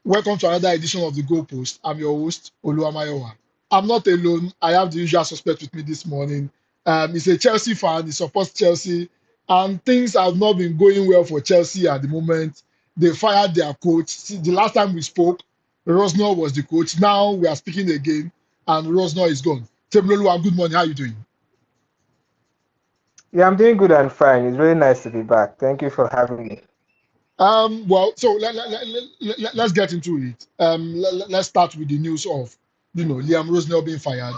Welcome to another edition of The Goalpost. I'm your host, Oluwamayowa. I'm not alone. I have the usual suspect with me this morning. He's a Chelsea fan. He supports Chelsea. And things have not been going well for Chelsea at the moment. They fired their coach. See, the last time we spoke, Rosner was the coach. Now we are speaking again, and Rosner is gone. Temloluwa, good morning. How are you doing? Yeah, I'm doing good and fine. It's really nice to be back. Thank you for having me. Well, so let's get into it. Let's start with the news of, Liam Rosnell being fired.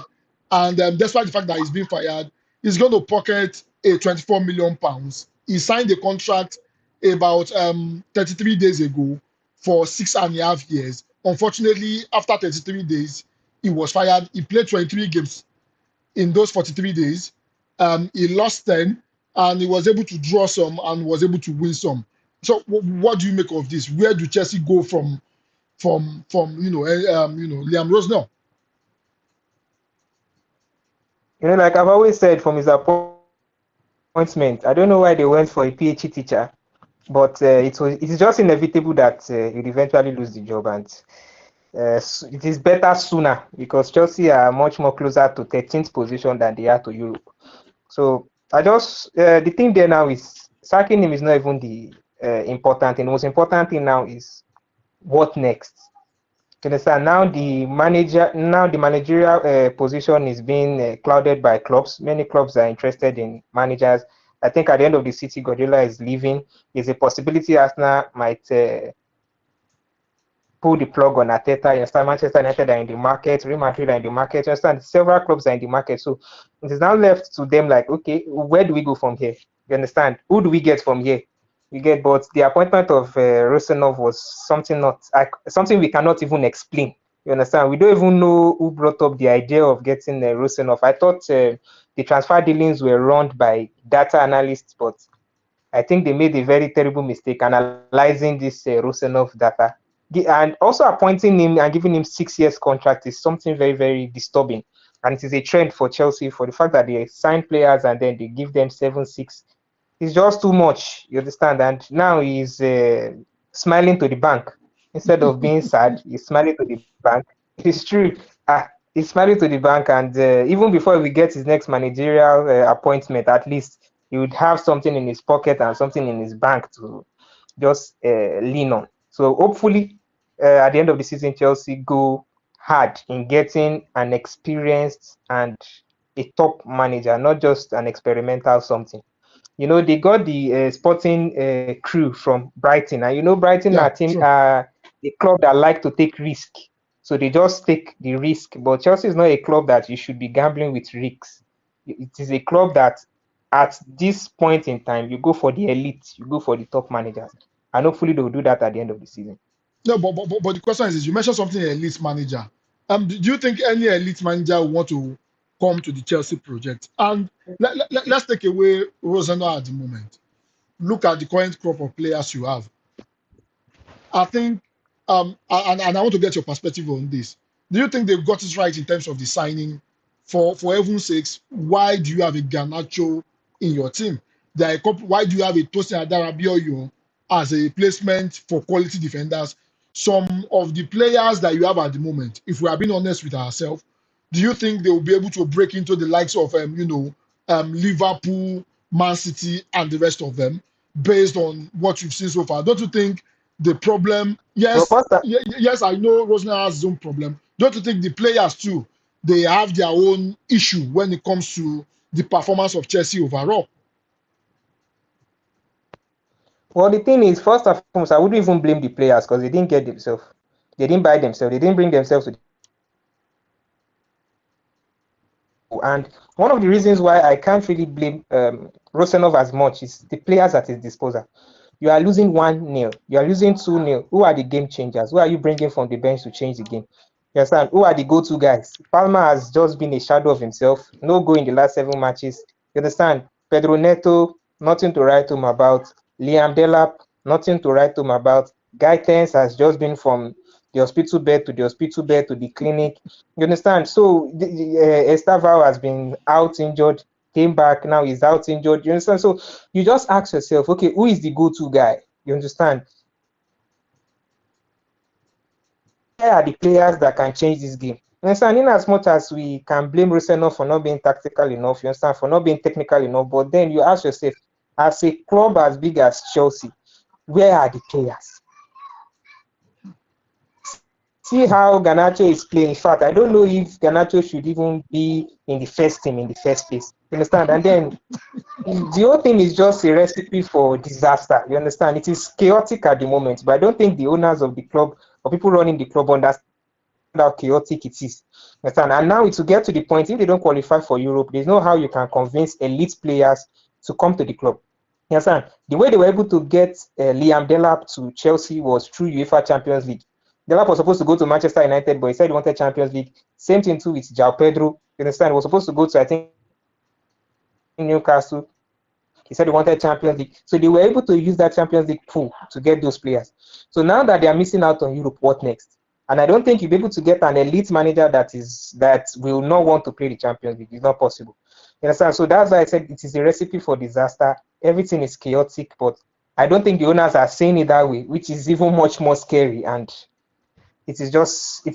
And despite the fact that he's been fired, he's going to pocket a 24 million pounds. He signed a contract about 33 days ago for 6.5 years. Unfortunately, after 33 days, he was fired. He played 23 games in those 43 days. He lost 10 and he was able to draw some and was able to win some. So what do you make of this? Where do Chelsea go from Liam Rosnell? Like I've always said from his appointment, I don't know why they went for a PhD teacher, but it's just inevitable that he'd eventually lose the job, and it is better sooner because Chelsea are much more closer to 13th position than they are to Europe. So the thing there now is sacking him is not even the important thing. The most important thing now is what next. You understand? Now the managerial position is being clouded by clubs. Many clubs are interested in managers. I think at the end of the season, Guardiola is leaving. There's a possibility Arsenal might pull the plug on Arteta. You understand? Manchester United are in the market. Real Madrid are in the market. You understand? Several clubs are in the market. So it is now left to them like, okay, where do we go from here? You understand? Who do we get from here? But the appointment of Rosenov was something we cannot even explain. You understand? We don't even know who brought up the idea of getting Rosenov. I thought the transfer dealings were run by data analysts, but I think they made a very terrible mistake analyzing this Rosenov data. And also appointing him and giving him 6 years contract is something very, very disturbing. And it is a trend for Chelsea for the fact that they sign players and then they give them 7, 6. It's just too much, you understand? And now he's smiling to the bank instead of being sad. He's smiling to the bank. It's true. He's smiling to the bank, and even before we get his next managerial appointment, at least he would have something in his pocket and something in his bank to just lean on. So hopefully, at the end of the season, Chelsea go hard in getting an experienced and a top manager, not just an experimental something. They got the sporting crew from Brighton, and Brighton Yeah, are team true. a club that like to take risk, so they just take the risk. But Chelsea is not a club that you should be gambling with risks. It is a club that, at this point in time, you go for the elite, you go for the top managers, and hopefully they will do that at the end of the season. No, but the question is you mentioned something elite manager. Do you think any elite manager will want to come to the Chelsea project? And let's take away Rosenau at the moment. Look at the current crop of players you have. I think, and I want to get your perspective on this. Do you think they've got it right in terms of the signing? For heaven's sakes, why do you have a Garnacho in your team? Why do you have a Tosin Adarabioyo as a replacement for quality defenders? Some of the players that you have at the moment, if we are being honest with ourselves, do you think they will be able to break into the likes of Liverpool, Man City, and the rest of them based on what you've seen so far? Don't you think the problem? Well, Yes, first, yes, I know Rosner has his own problem. Don't you think the players too? They have their own issue when it comes to the performance of Chelsea overall. well, the thing is, first and foremost, I wouldn't even blame the players because they didn't get themselves. They didn't buy themselves. They didn't bring themselves to the table. And one of the reasons why I can't really blame Rosenov as much is the players at his disposal. You are losing 1-0. You are losing 2-0. Who are the game changers? Who are you bringing from the bench to change the game? You understand? Who are the go-to guys? Palmer has just been a shadow of himself. No goal in the last 7 matches. You understand? Pedro Neto, nothing to write home about. Liam Delap, nothing to write home about. Guy Tense has just been from the hospital bed to the hospital bed to the clinic. You understand? So Estavao has been out injured, came back, now he's out injured. You understand? So you just ask yourself, okay, who is the go-to guy? You understand? where are the players that can change this game? You understand? In as much as we can blame Rosenov for not being tactical enough, you understand, for not being technical enough, but then you ask yourself, as a club as big as Chelsea, where are the players? See how Garnacho is playing. In fact, I don't know if Garnacho should even be in the first team in the first place. You understand? And then the whole thing is just a recipe for disaster. You understand? It is chaotic at the moment, but I don't think the owners of the club or people running the club understand how chaotic it is. Understand? And now it will get to the point, if they don't qualify for Europe, there's no how you can convince elite players to come to the club. You understand? The way they were able to get Liam Delap to Chelsea was through UEFA Champions League. Delap was supposed to go to Manchester United, but he said he wanted Champions League. Same thing too with João Pedro. You understand? He was supposed to go to, I think, Newcastle. He said he wanted Champions League. So they were able to use that Champions League pool to get those players. So now that they are missing out on Europe, what next? And I don't think you'll be able to get an elite manager that will not want to play the Champions League. It's not possible. You understand? So that's why I said it is a recipe for disaster. Everything is chaotic, but I don't think the owners are saying it that way, which is even much more scary. And it is just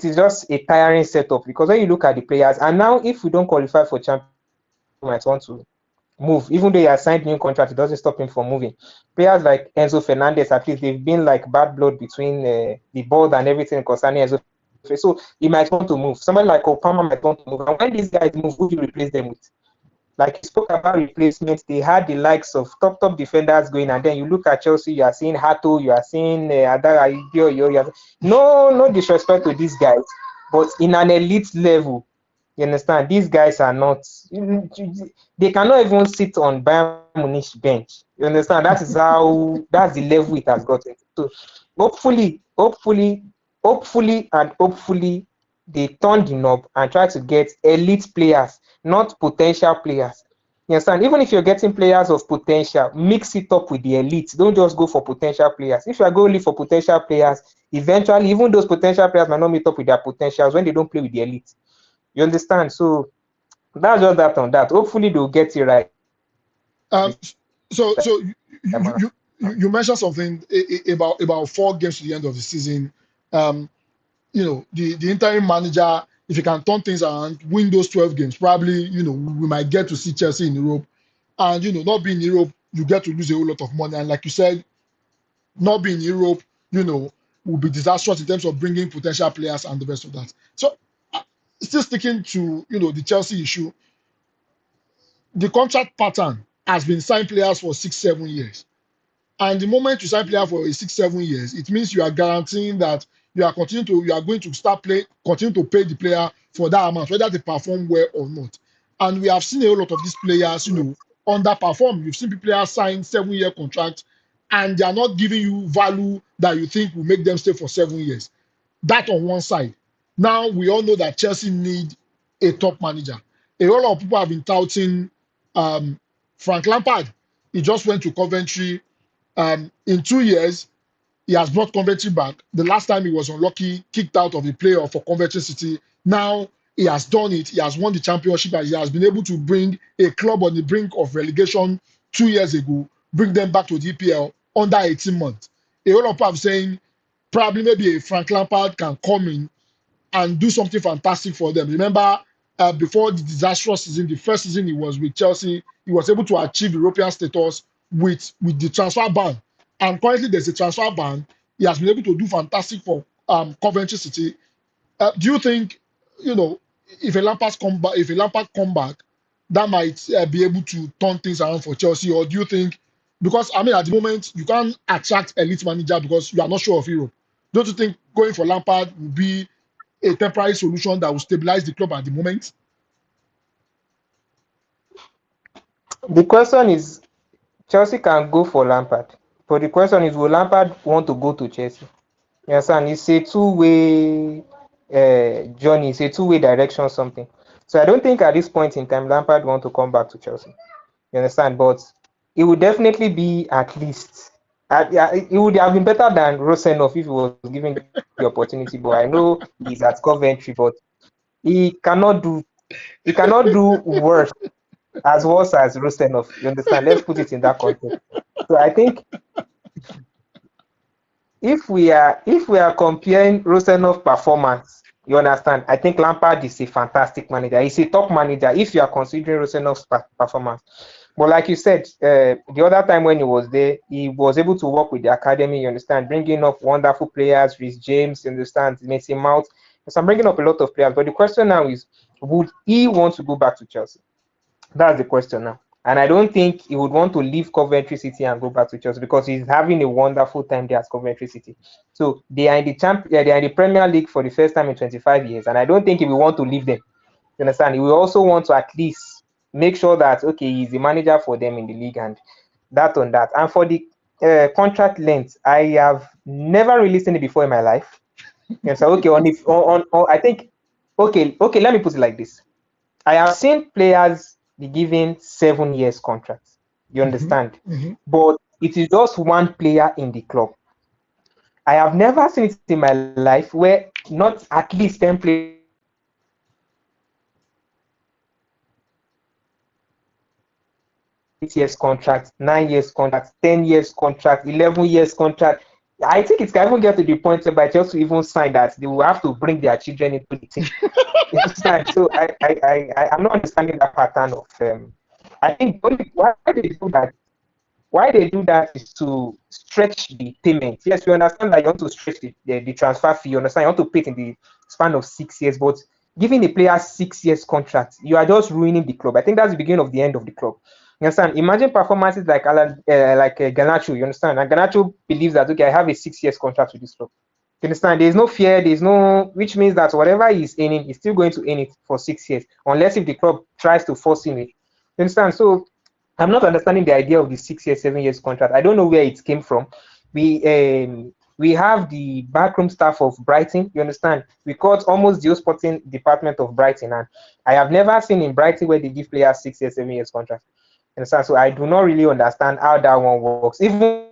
a tiring setup, because when you look at the players, and now if we don't qualify for Champions League, we might want to move. Even though he has signed new contract, it doesn't stop him from moving. Players like Enzo Fernandez, at least they've been like bad blood between the board and everything concerning Enzo. So he might want to move. Somebody like Opama might want to move. And when these guys move, who do you replace them with? Like you spoke about replacements, they had the likes of top defenders going, and then you look at Chelsea, you are seeing Hato, you are seeing Adara, no disrespect to these guys, but in an elite level, you understand, these guys are not, they cannot even sit on Bayern Munich bench. You understand? That's the level it has gotten. So hopefully, they turn the knob and try to get elite players, not potential players. You understand? Even if you're getting players of potential, mix it up with the elite. Don't just go for potential players. If you are going for potential players, eventually, even those potential players might not meet up with their potentials when they don't play with the elite. You understand? So that's just that on that. Hopefully, they'll get it right. Um, so you mentioned something about 4 games to the end of the season. Um, the interim manager, if he can turn things around, win those 12 games, probably we might get to see Chelsea in Europe. And not being in Europe, you get to lose a whole lot of money. And like you said, not being in Europe, will be disastrous in terms of bringing potential players and the rest of that. So, still sticking to the Chelsea issue, the contract pattern has been signed players for 6-7 years. And the moment you sign player for 6-7 years, it means you are guaranteeing that you are going to continue to pay the player for that amount, whether they perform well or not. And we have seen a lot of these players, underperform. You've seen players sign 7-year contracts, and they are not giving you value that you think will make them stay for 7 years. That on one side. Now we all know that Chelsea need a top manager. A lot of people have been touting Frank Lampard. He just went to Coventry. In 2 years, he has brought Coventry back. The last time he was unlucky, kicked out of a playoff for Coventry City. Now he has done it. He has won the championship, and he has been able to bring a club on the brink of relegation 2 years ago, bring them back to the EPL under 18 months. A lot of people are saying probably maybe a Frank Lampard can come in and do something fantastic for them. Remember, before the disastrous season, the first season he was with Chelsea, he was able to achieve European status with the transfer ban. And currently there's a transfer ban. He has been able to do fantastic for Coventry City. Do you think, if a Lampard come back, that might be able to turn things around for Chelsea? Or do you think, because I mean at the moment you can't attract elite manager because you are not sure of Europe? Don't you think going for Lampard will be a temporary solution that will stabilize the club at the moment? The question is, Chelsea can go for Lampard, but the question is, will Lampard want to go to Chelsea? You understand? It's a two-way journey. It's a two-way direction, something. So I don't think at this point in time Lampard want to come back to Chelsea. You understand? But it would definitely be at least. It would have been better than Rosenov if he was given the opportunity. But I know he's at Coventry, but he cannot do worse as Rosenov. You understand? Let's put it in that context. So I think if we are comparing Rosenhoff performance, you understand? I think Lampard is a fantastic manager. He's a top manager if you are considering Rosenhoff's performance. But like you said, the other time when he was there, he was able to work with the academy. You understand, bringing up wonderful players, Rhys James. You understand, Mason Mount. So I'm bringing up a lot of players. But the question now is, would he want to go back to Chelsea? That's the question now. And I don't think he would want to leave Coventry City and go back to Chelsea because he's having a wonderful time there at Coventry City. So they are in they are in the Premier League for the first time in 25 years, and I don't think he will want to leave them. You understand? He will also want to at least make sure that okay, he's the manager for them in the league and that on that. And for the contract length, I have never really seen it before in my life. And so okay, on I think okay, let me put it like this. I have seen players be given 7 years contracts. You understand? But it is just one player in the club. I have never seen it in my life where not at least 10 players are given 8 years contract, 9 years contract, 10 years contract, 11 years contract. I think it can even get to the point where just to even sign that they will have to bring their children into the team. You understand? So I'm not understanding that pattern of I think only why they do that is to stretch the payment. Yes, we understand that you want to stretch the transfer fee. You understand you want to pay it in the span of 6 years, but giving the player 6 years contract, you are just ruining the club. I think that's the beginning of the end of the club. You understand? Imagine performances like Garnacho. You understand? And Garnacho believes that okay, I have a 6 years contract with this club. You understand? There's no fear. There's no, which means that whatever he's earning, he's still going to earn it for 6 years, unless if the club tries to force him it. You understand? So I'm not understanding the idea of the 6 years, 7 years contract. I don't know where it came from. We have the backroom staff of Brighton. You understand? We caught almost the sporting department of Brighton, and I have never seen in Brighton where they give players 6 years, 7 years contract. You understand? So I do not really understand how that one works. Even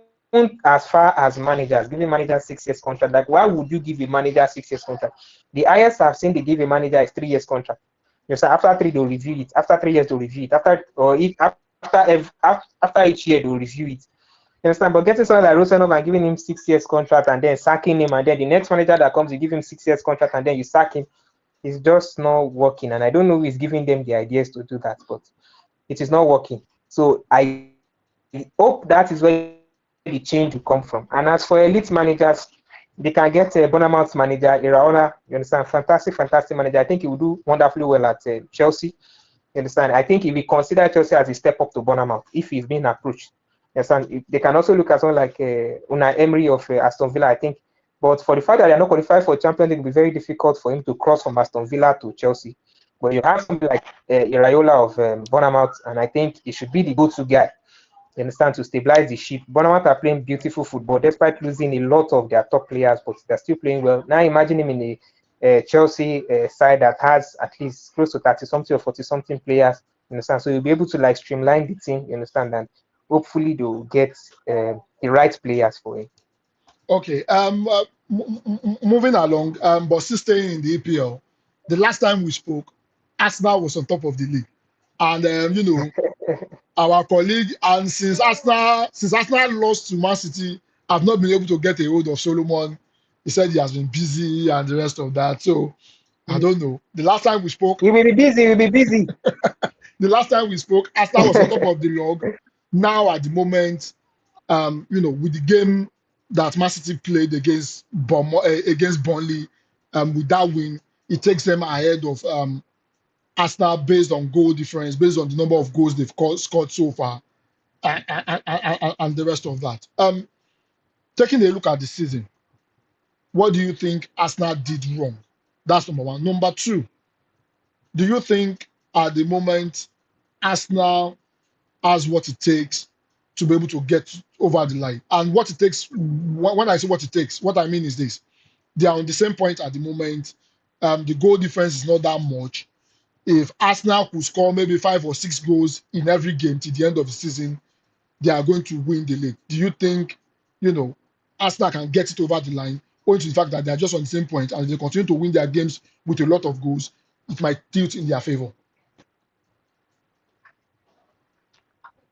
as far as managers, giving managers 6 years contract, like why would you give a manager 6 years contract? The highest I've seen they give a manager is 3 years contract. You know, after 3 they'll review it. After 3 years they'll review it. After each year they'll review it. You understand? But getting someone like Rosenov and giving him 6 years contract and then sacking him, and then the next manager that comes, you give him 6 years contract and then you sack him, is just not working. And I don't know who is giving them the ideas to do that, but it is not working. So I hope that is where the change will come from. And as for elite managers, they can get a Bournemouth manager, Iraola. You understand? Fantastic manager. I think he will do wonderfully well at Chelsea. You understand? I think if we consider Chelsea as a step up to Bournemouth, if he's being approached, you understand? They can also look at someone like Unai Emery of Aston Villa, I think. But for the fact that they are not qualified for Champions League, it will be very difficult for him to cross from Aston Villa to Chelsea. But you have somebody like Iraola of Bournemouth, and I think he should be the go-to guy. You understand, to stabilize the ship. Bournemouth are playing beautiful football despite losing a lot of their top players, but they're still playing well. Now imagine him in a Chelsea side that has at least close to 30-something or 40-something players. You understand? So you'll be able to like streamline the team. You understand? And hopefully they'll get the right players for him. Okay. Moving along, but still staying in the EPL. The last time we spoke, Arsenal was on top of the league, and our colleague, and since Arsenal lost to Man City, I've not been able to get a hold of Solomon. He said he has been busy and the rest of that. So I don't know. The last time we spoke, He will be busy. We'll be busy. the last time we spoke, Arsenal was on top of the log. Now at the moment, with the game that Man City played against Burnley, with that win, it takes them ahead of Arsenal based on goal difference, based on the number of goals they've scored so far, and the rest of that. Taking a look at the season, what do you think Arsenal did wrong? That's number one. Number two, do you think at the moment Arsenal has what it takes to be able to get over the line? And what it takes, when I say what it takes, what I mean is this. They are on the same point at the moment. The goal difference is not that much. If Arsenal could score maybe 5 or 6 goals in every game till the end of the season, they are going to win the league. Do you think, Arsenal can get it over the line, owing to the fact that they are just on the same point and they continue to win their games with a lot of goals? It might tilt in their favor.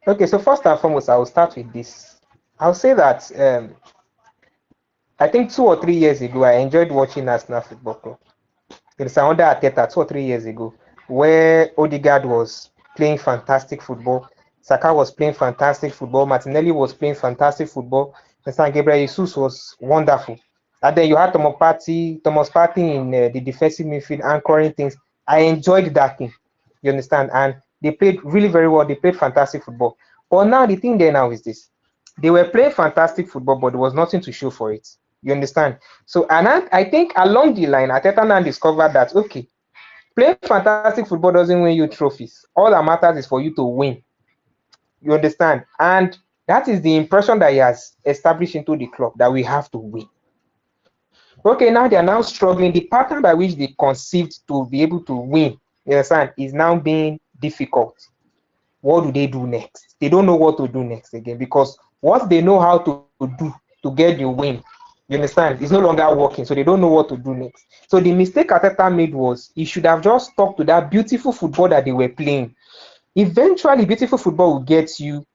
Okay, so first and foremost, I will start with this. I'll say that I think 2 or 3 years ago, I enjoyed watching Arsenal Football Club. It's under Arteta 2 or 3 years ago, where Odegaard was playing fantastic football, Saka was playing fantastic football, Martinelli was playing fantastic football, and San Gabriel Jesus was wonderful. And then you had Thomas Partey in the defensive midfield anchoring things. I enjoyed that thing. You understand? And they played really very well. They played fantastic football. But now the thing there now is this: they were playing fantastic football, but there was nothing to show for it. You understand? So, and I think along the line, Ateta now discovered that okay, playing fantastic football doesn't win you trophies. All that matters is for you to win. You understand? And that is the impression that he has established into the club that we have to win. Okay, now they are now struggling. The pattern by which they conceived to be able to win, you understand, is now being difficult. What do they do next? They don't know what to do next again because what they know how to do to get the win, you understand, is no longer working. So they don't know what to do next. So the mistake Arteta made was he should have just stuck to that beautiful football that they were playing. Eventually, beautiful football will get you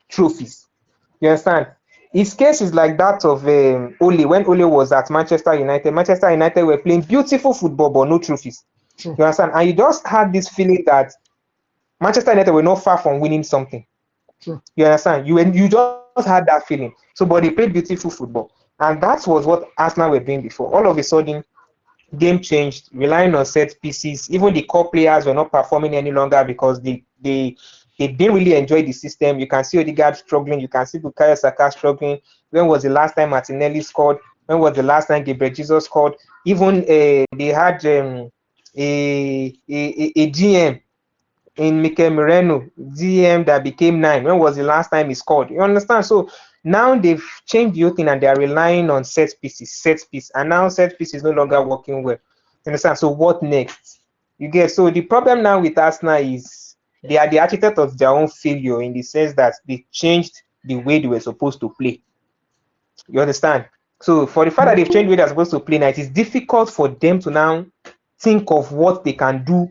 trophies. You understand? His case is like that of Ole when Ole was at Manchester United. Manchester United were playing beautiful football but no trophies. True. You understand? And you just had this feeling that Manchester United were not far from winning something. True. You understand? You just had that feeling. So, but they played beautiful football, and that was what Arsenal were doing before. All of a sudden, game changed, relying on set pieces. Even the core players were not performing any longer because they didn't really enjoy the system. You can see Odegaard struggling. You can see Bukayo Saka struggling. When was the last time Martinelli scored? When was the last time Gabriel Jesus scored? Even they had a GM in Mikel Moreno, GM that became 9. When was the last time he scored? You understand? So now they've changed the whole thing and they are relying on set piece, and now set piece is no longer working well. You understand? So what next? You get, so the problem now with Arsenal is they are the architect of their own failure in the sense that they changed the way they were supposed to play. You understand? So for the fact that they've changed the way they're supposed to play now, it is difficult for them to now think of what they can do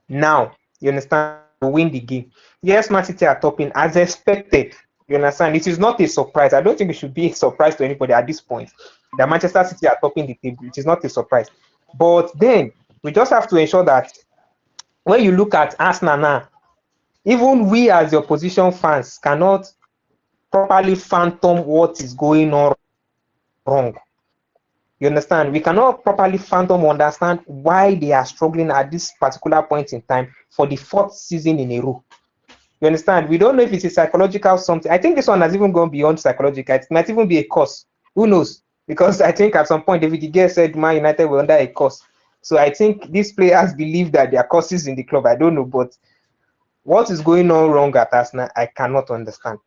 now. You understand? To win the game. Yes, Man City are topping as expected. You understand? It is not a surprise. I don't think it should be a surprise to anybody at this point that Manchester City are topping the table. It is not a surprise. But then we just have to ensure that when you look at Arsenal now, even we as the opposition fans cannot properly fathom what is going on wrong. You understand? We cannot properly fathom understand why they are struggling at this particular point in time for the 4th season in a row. You understand? We don't know if it's a psychological something. I think this one has even gone beyond psychological. It might even be a curse. Who knows? Because I think at some point David De Gea said Man United were under a curse. So I think these players believe that there are curses in the club. I don't know, but what is going on wrong at Arsenal, I cannot understand.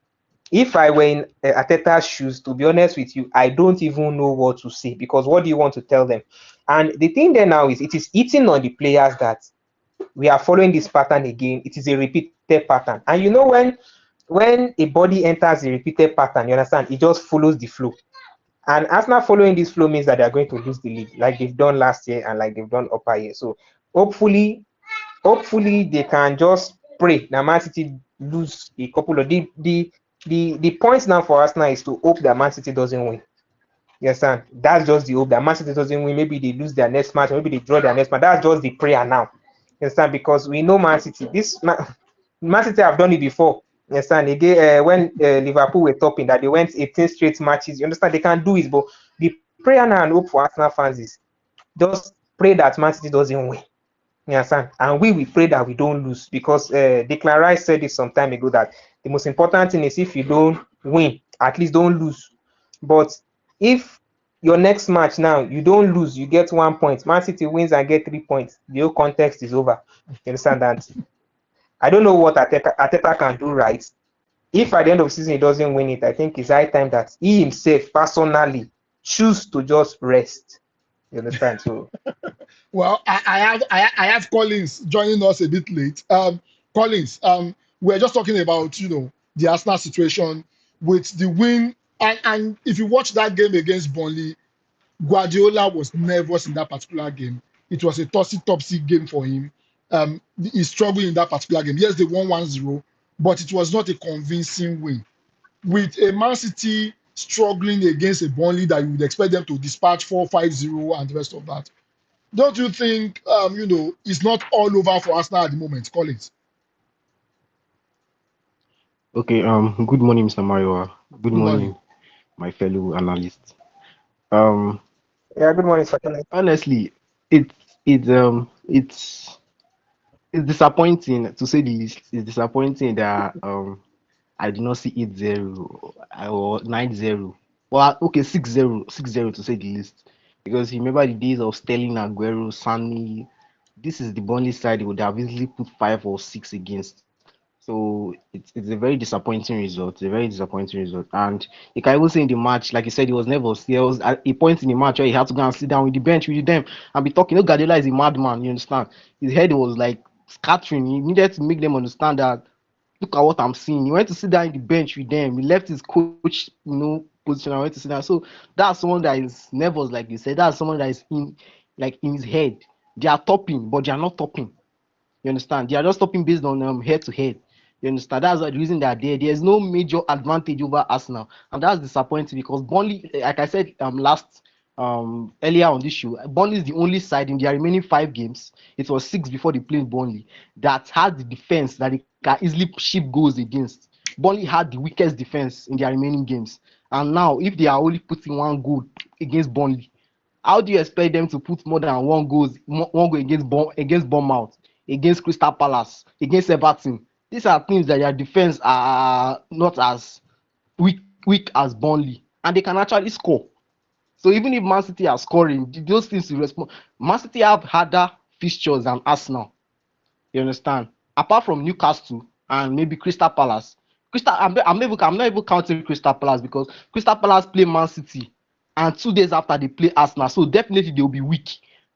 If I were in Arteta's shoes, to be honest with you, I don't even know what to say because what do you want to tell them? And the thing there now is it is eating on the players that we are following this pattern again. It is a repeated pattern. And you know when a body enters a repeated pattern, you understand, it just follows the flow. And Arsenal following this flow means that they are going to lose the league like they've done last year and like they've done upper year. So hopefully they can just pray that Man City lose a couple of the points now for Arsenal is to hope that Man City doesn't win. You understand? That's just the hope that Man City doesn't win. Maybe they lose their next match, or maybe they draw their next match. That's just the prayer now. You understand? Because we know Man City. Man City have done it before. You understand? Again, when Liverpool were topping, that they went 18 straight matches. You understand? They can do it, but the prayer now and hope for Arsenal fans is just pray that Man City doesn't win. You understand? And we pray that we don't lose because Declan Rice said it some time ago that the most important thing is if you don't win, at least don't lose. But if your next match now you don't lose, you get 1 point. Man City wins and get 3 points. The whole context is over. You understand that? I don't know what Arteta can do right. If at the end of the season he doesn't win it, I think it's high time that he himself personally choose to just rest. You understand? So Well, I have Collins joining us a bit late. Collins, we're just talking about the Arsenal situation with the win, and if you watch that game against Burnley, Guardiola was nervous in that particular game. It was a tossy-topsy game for him. He struggled in that particular game. Yes, they won 1-0, but it was not a convincing win. With a Man City struggling against a Burnley that you would expect them to dispatch 4-5-0 and the rest of that. Don't you think, it's not all over for Arsenal at the moment, Collins? Okay, good morning, Mr. Mario. Good Good morning. morning, my fellow analysts. Um, Yeah, good morning, Sakana. Honestly, it's it's um it's it's disappointing to say the least. It's disappointing that I did not see 8-0 or 9-0. Well, okay, 6-0, 6-0 to say the least. Because you remember the days of Sterling, Aguero, Sani. This is the Burnley side they would have easily put 5 or 6 against. So it's a very disappointing result. It's a very disappointing result. And you can even say in the match, like you said, it was never there was at a point in the match where he had to go and sit down with the bench with them and be talking. You know, Guardiola is a madman, you understand? His head was like scattering. He needed to make them understand that look at what I'm seeing. He went to sit down in the bench with them. He left his coach, position and went to sit down. So that's someone that is nervous, like you said. That's someone that is in his head. They are topping, but they are not topping. You understand? They are just stopping based on head to head. You understand? That's the reason they are there. There's no major advantage over Arsenal, and that's disappointing because Burnley, like I said last earlier on this show, Burnley is the only side in their remaining 5 games. It was 6 before they played Burnley that had the defense that they can easily ship goals against. Burnley had the weakest defense in their remaining games, and now if they are only putting 1 goal against Burnley, how do you expect them to put more than 1 goal against Bournemouth, against Crystal Palace, against Everton? These are teams that their defense are not as weak as Burnley, and they can actually score. So even if Man City are scoring, those teams will respond. Man City have harder fixtures than Arsenal. You understand? Apart from Newcastle and maybe Crystal Palace. I'm not even counting Crystal Palace because Crystal Palace play Man City and 2 days after they play Arsenal. So definitely they will be weak.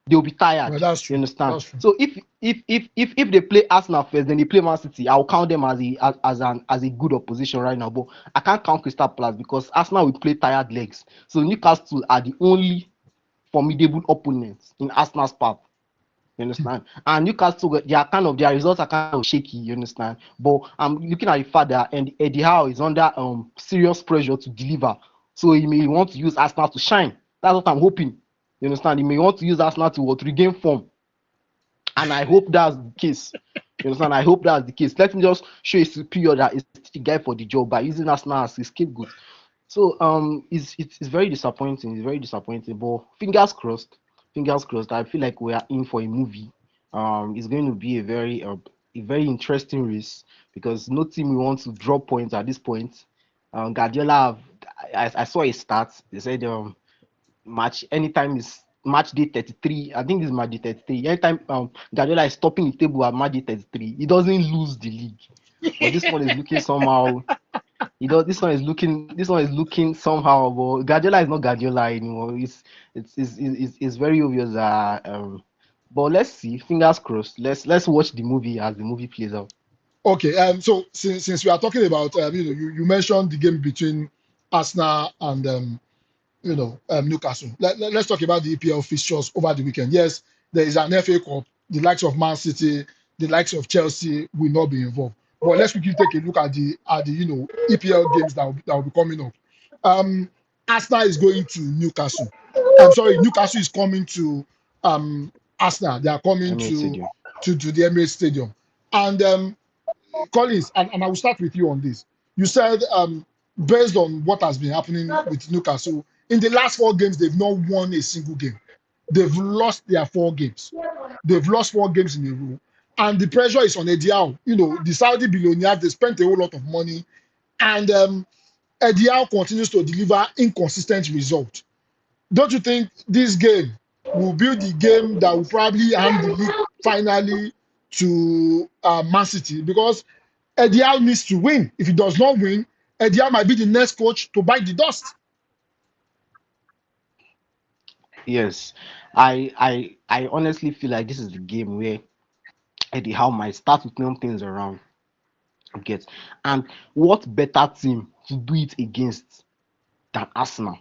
They will be Well, tired. that's You true. understand? That's true. So if they play Arsenal first, then they play Man City, I'll count them as a good opposition right now. But I can't count Crystal Palace because Arsenal will play tired legs. So Newcastle are the only formidable opponents in Arsenal's path. You understand? And Newcastle, their results are kind of shaky. You understand? But I'm looking at the fact that and Eddie Howe is under serious pressure to deliver. So he may want to use Arsenal to shine. That's what I'm hoping. You understand? He may want to use Arsenal to regain form, and I hope that's the case. You understand? I hope that's the case. Let him just show his superior that he's the guy for the job by using Arsenal as his scapegoat. So it's very disappointing. It's very disappointing. But fingers crossed. Fingers crossed. I feel like we are in for a movie. It's going to be a very interesting race because no team will want to drop points at this point. Guardiola, I saw a stat. They said match anytime is match day 33. I think this is match day 33. Anytime Guardiola is topping the table at match day 33, he doesn't lose the league. But this one is looking somehow this one is looking somehow, but Guardiola is not Guardiola anymore. It's very obvious that but let's see, fingers crossed. Let's watch the movie as the movie plays out. Okay. So since we are talking about, you mentioned the game between Arsenal and Newcastle. Let's talk about the EPL fixtures over the weekend. Yes, there is an FA Cup. The likes of Man City, the likes of Chelsea will not be involved. But let's quickly take a look at the EPL games that will be coming up. Um, Arsenal is going to Newcastle. I'm sorry, Newcastle is coming to um, Arsenal. They are coming Emirates to Stadium. the Emirates Stadium. And Collins, and I will start with you on this. You said, based on what has been happening with Newcastle, in the last 4 games, they've not won a single game. They've lost their 4 games. They've lost 4 games in a row. And the pressure is on Eddie Howe. The Saudi billionaires, they spent a whole lot of money. And Eddie Howe continues to deliver inconsistent results. Don't you think this game will be the game that will probably hand the league finally to Man City? Because Eddie Howe needs to win. If he does not win, Eddie Howe might be the next coach to bite the dust. Yes, I honestly feel like this is the game where Eddie Howe might start to turn things around. Get and what better team to do it against than Arsenal?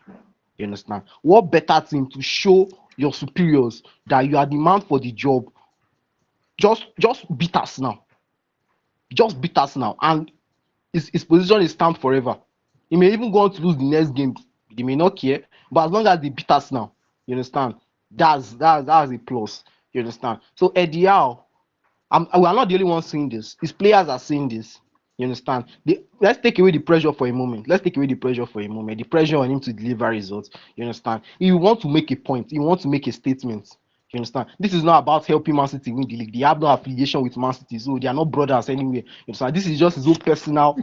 You understand? What better team to show your superiors that you are the man for the job? Just beat us now. Just beat us now, and his position is stamped forever. He may even go on to lose the next game. They may not care, but as long as they beat us now, you understand? That's a plus. You understand? So Eddie Howe, we are not the only ones seeing this. His players are seeing this. You understand? Let's take away the pressure for a moment. The pressure on him to deliver results. You understand? He wants to make a point. He wants to make a statement. You understand? This is not about helping Man City win the league. They have no affiliation with Man City, so they are not brothers anywhere. You understand? This is just his own personal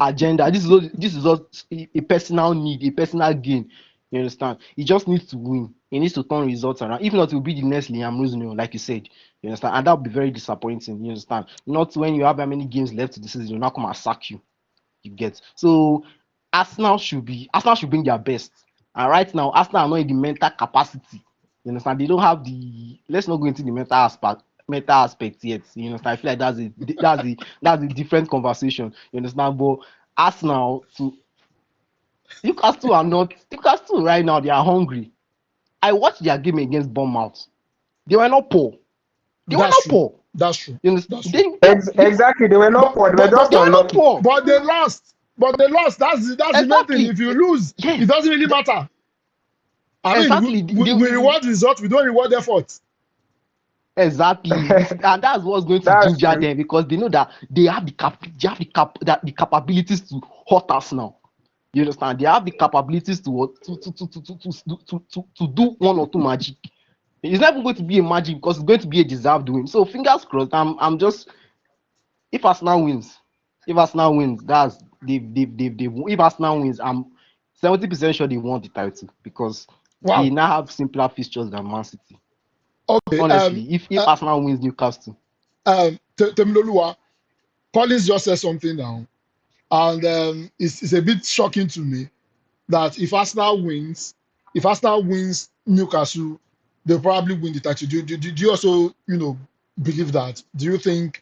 agenda. This is just a personal need, a personal gain. You understand? He just needs to win. He needs to turn results around. If not, it will be the next Liam Rosenio, like you said. You understand? And that would be very disappointing. You understand? Not when you have how many games left to the season, you'll not come and sack you. You get. So Arsenal should bring their best. And right now, Arsenal are not in the mental capacity. You understand? They don't have the. Let's not go into the mental aspect yet. You understand? I feel like that's a different conversation. You understand? But Arsenal to Newcastle right now, they are hungry. I watched their game against Bournemouth. They were not poor. That's true. That's true. You understand? That's true. Exactly, they were not poor. They were just unlucky. But they lost. That's the main thing. If you lose, it doesn't really matter. I mean, we reward results. We don't reward effort. Exactly, and that's what's going to ginger them because they know that they have the capabilities to hurt us now. You understand? They have the capabilities to do one or two magic. It's not even going to be a magic because it's going to be a deserved win. So fingers crossed. I'm just if Arsenal wins, that's if Arsenal wins, I'm 70% sure they won the title because they now have simpler fixtures than Man City. Okay. Honestly, if Arsenal wins Newcastle. Temiloluwa, Collins just said something now. And it's a bit shocking to me that if Arsenal wins Newcastle, they'll probably win the title. Do you also, believe that? Do you think,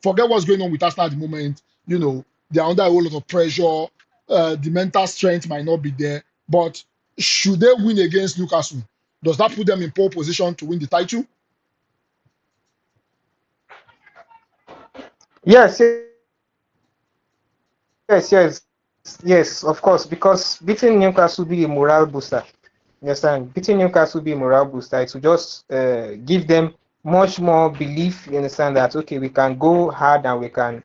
forget what's going on with Arsenal at the moment, they're under a whole lot of pressure, the mental strength might not be there, but should they win against Newcastle, does that put them in pole position to win the title? Yes, of course, because beating Newcastle will be a morale booster. You understand? Beating Newcastle will be a morale booster. It will just give them much more belief. You understand that, okay, we can go hard and we can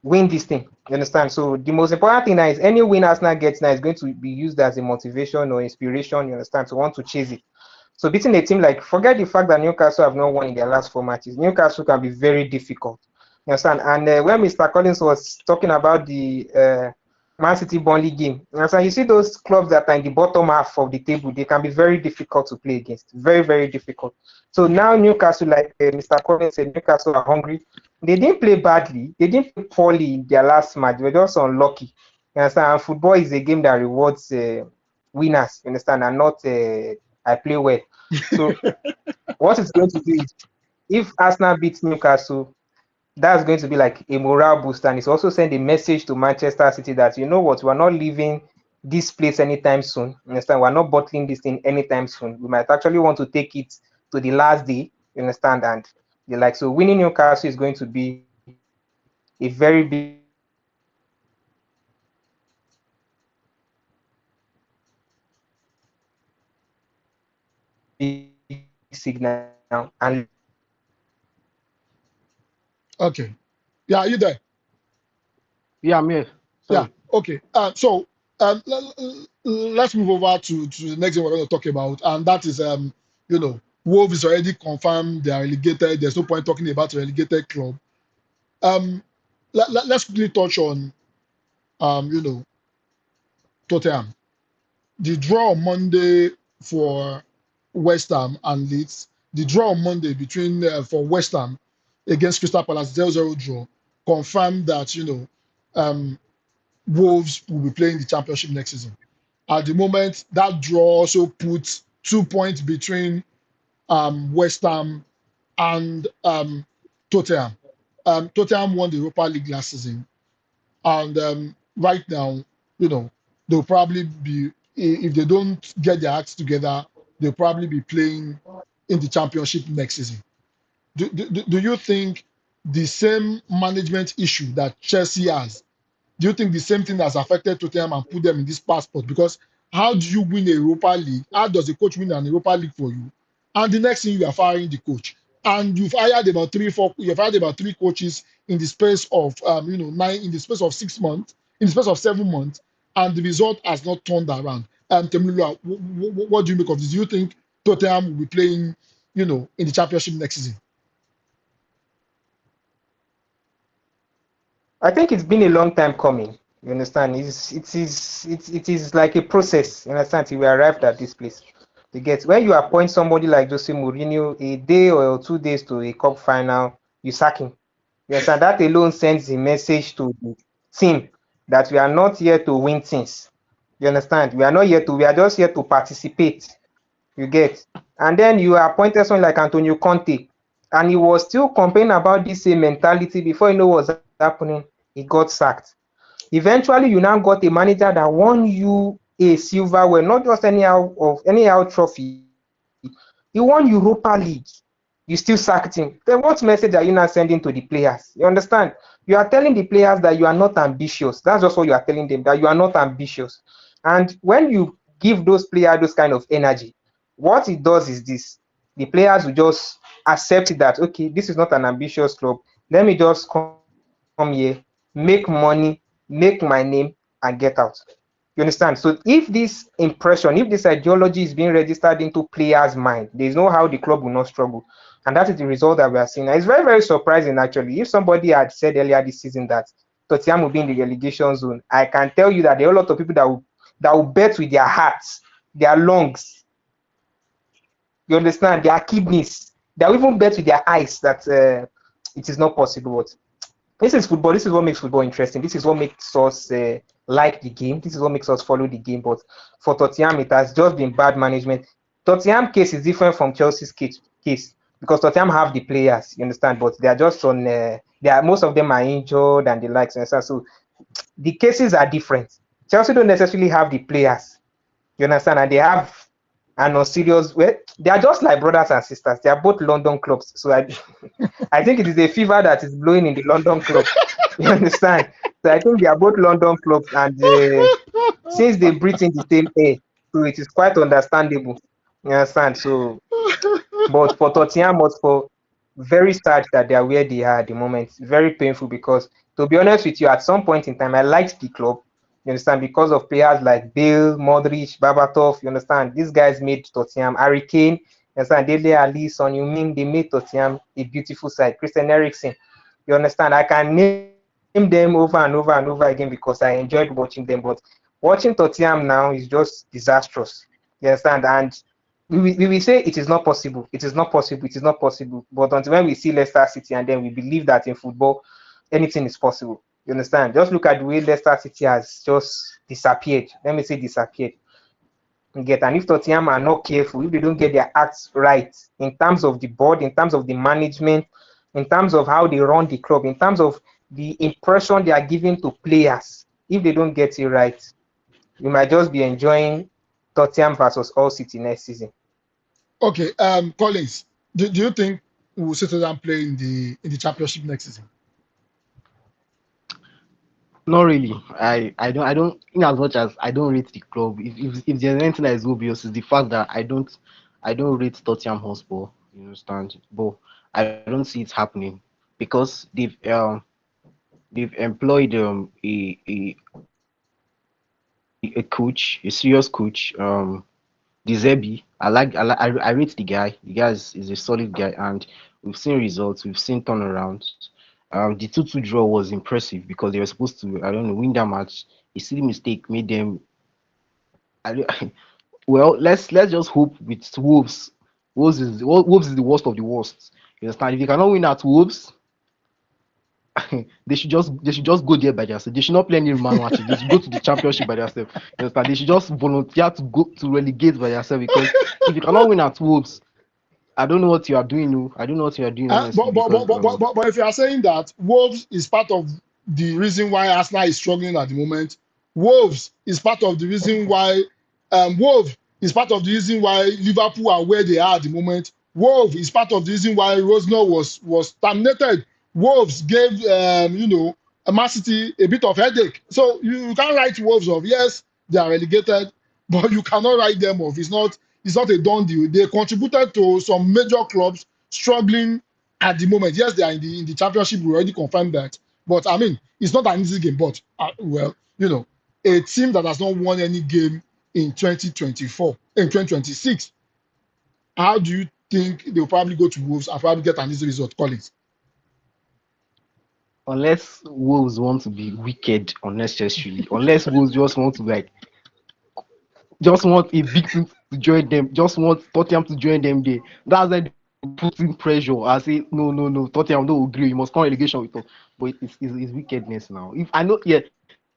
win this thing. You understand? So the most important thing now is any win Arsenal gets now is going to be used as a motivation or inspiration, you understand, to want to chase it. So beating a team like, forget the fact that Newcastle have not won in their last 4 matches. Newcastle can be very difficult. You understand? And when Mr. Collins was talking about the Man City Burnley game, you understand? You see those clubs that are in the bottom half of the table, they can be very difficult to play against. Very, very difficult. So now Newcastle, like Mr. Collins said, Newcastle are hungry. They didn't play badly. They didn't play poorly in their last match. They were just unlucky. You understand? And football is a game that rewards winners, you understand, and not I play well. So what it's going to do is, if Arsenal beats Newcastle, that's going to be like a morale boost, and it's also send a message to Manchester City that, you know what, we're not leaving this place anytime soon. You understand? We're not bottling this thing anytime soon. We might actually want to take it to the last day. You understand? And they're like, so winning Newcastle is going to be a very big signal. And okay, yeah, are you there? Yeah, I'm here. Yeah, okay. So let's move over to the next thing we're going to talk about, and that is Wolves is already confirmed they are relegated. There's no point talking about a relegated club. Let's quickly touch on Tottenham. The draw on Monday for West Ham and Leeds. The draw on Monday between for West Ham against Crystal Palace 0-0 draw confirmed that Wolves will be playing the championship next season. At the moment, that draw also puts 2 points between West Ham and Tottenham. Tottenham won the Europa League last season, and right now, they'll probably be, if they don't get their acts together, they'll probably be playing in the championship next season. Do you think the same management issue that Chelsea has Do you think the same thing has affected Tottenham and put them in this passport? Because how do you win a Europa League? How does a coach win an Europa League for you? And the next thing you are firing the coach, and you've hired about you've hired about three coaches in the space of in the space of 6 months, in the space of 7 months, and the result has not turned around. Temilula, what do you make of this? Do you think Tottenham will be playing, in the championship next season? I think it's been a long time coming. You understand? It is like a process. You understand? Till we arrived at this place. You get when you appoint somebody like Jose Mourinho a day or 2 days to a cup final, you sack him. You understand? That alone sends a message to the team that we are not here to win things. You understand? We are not here to. We are just here to participate. You get? And then you appointed someone like Antonio Conte, and he was still complaining about this same mentality before you know what's happening. He got sacked. Eventually, you now got a manager that won you a silverware, not just anyhow trophy. He won Europa League. You still sacked him. Then what message are you now sending to the players? You understand? You are telling the players that you are not ambitious. That's just what you are telling them, that you are not ambitious. And when you give those players those kind of energy, what it does is this: the players will just accept that, okay, this is not an ambitious club. Let me just come here, make money, make my name, and get out. You understand? So if this impression, if this ideology is being registered into players' mind, there's no how the club will not struggle. And that is the result that we are seeing. Now, it's very, very surprising, actually. If somebody had said earlier this season that Tottenham will be in the relegation zone, I can tell you that there are a lot of people that will bet with their hearts, their lungs, you understand, their kidneys. They'll even bet with their eyes that it is not possible. But this is football. This is what makes football interesting. This is what makes us like the game. This is what makes us follow the game. But for Tottenham, it has just been bad management. Tottenham case is different from Chelsea's case because Tottenham have the players, you understand, but they are just on. Most of them are injured and the likes, and so the cases are different. Chelsea don't necessarily have the players, you understand, and they have an unserious. Well, they are just like brothers and sisters. They are both London clubs, so I think it is a fever that is blowing in the London club. You understand? So I think they are both London clubs, and since they breathe in the same air, so it is quite understandable. You understand? So, but for Tottenham, but for very sad that they are where they are at the moment. It's very painful because, to be honest with you, at some point in time, I liked the club. You understand? Because of players like Bale, Modric, Babatov. You understand? These guys made Tottenham. Harry Kane, you understand? Dele Ali, Son Heung-min, they made Tottenham a beautiful side. Christian Eriksen. You understand? I can name them over and over and over again because I enjoyed watching them. But watching Tottenham now is just disastrous. You understand? And we will say it is not possible. It is not possible. It is not possible. But until when we see Leicester City and then we believe that in football, anything is possible. You understand? Just look at the way Leicester City has just disappeared. Let me say disappeared. And if Tottenham are not careful, if they don't get their acts right in terms of the board, in terms of the management, in terms of how they run the club, in terms of the impression they are giving to players, if they don't get it right, we might just be enjoying Tottenham versus All City next season. Okay, Collins, do you think we will settle down play in the championship next season? Not really. I don't in as much as I don't rate the club. If there's anything that is obvious is the fact that I don't rate Tottenham Hotspur, you understand? But I don't see it happening because they've employed a coach, a serious coach, De Zerbi. I rate the guy. The guy is a solid guy, and we've seen results. We've seen turnarounds. The 2-2 draw was impressive because they were supposed to, I don't know, win that match. A silly mistake made them. I, don't- well, let's just hope with Wolves. Wolves is the worst of the worst. You understand? If they cannot win at Wolves, they should just go there by themselves. They should not play any man matches. They should go to the championship by themselves. You understand? They should just volunteer to go to relegate by themselves because if you cannot win at Wolves, I don't know what you are doing. Oh. I don't know what you are doing Uh, honestly but, but, but, because but, but, but but if you are saying that Wolves is part of the reason why Arsenal is struggling at the moment, Wolves is part of the reason why Wolves is part of the reason why Liverpool are where they are at the moment. Wolves is part of the reason why Rosner was terminated. Wolves gave Man City a bit of headache. So you can't write Wolves off. Yes, they are relegated, but you cannot write them off. It's not a done deal. They contributed to some major clubs struggling at the moment. Yes, they are in the championship. We already confirmed that. But I mean, it's not an easy game. But well, a team that has not won any game in 2024, in 2026, how do you think they'll probably go to Wolves and probably get an easy result? Call it. Unless Wolves want to be wicked unnecessarily, unless Wolves just want to just want a big team to join them, just want Tottenham to join them there. That's why they put in pressure. I say no, Tottenham don't agree. You must come relegation with us. But it's wickedness now. If I know, yeah,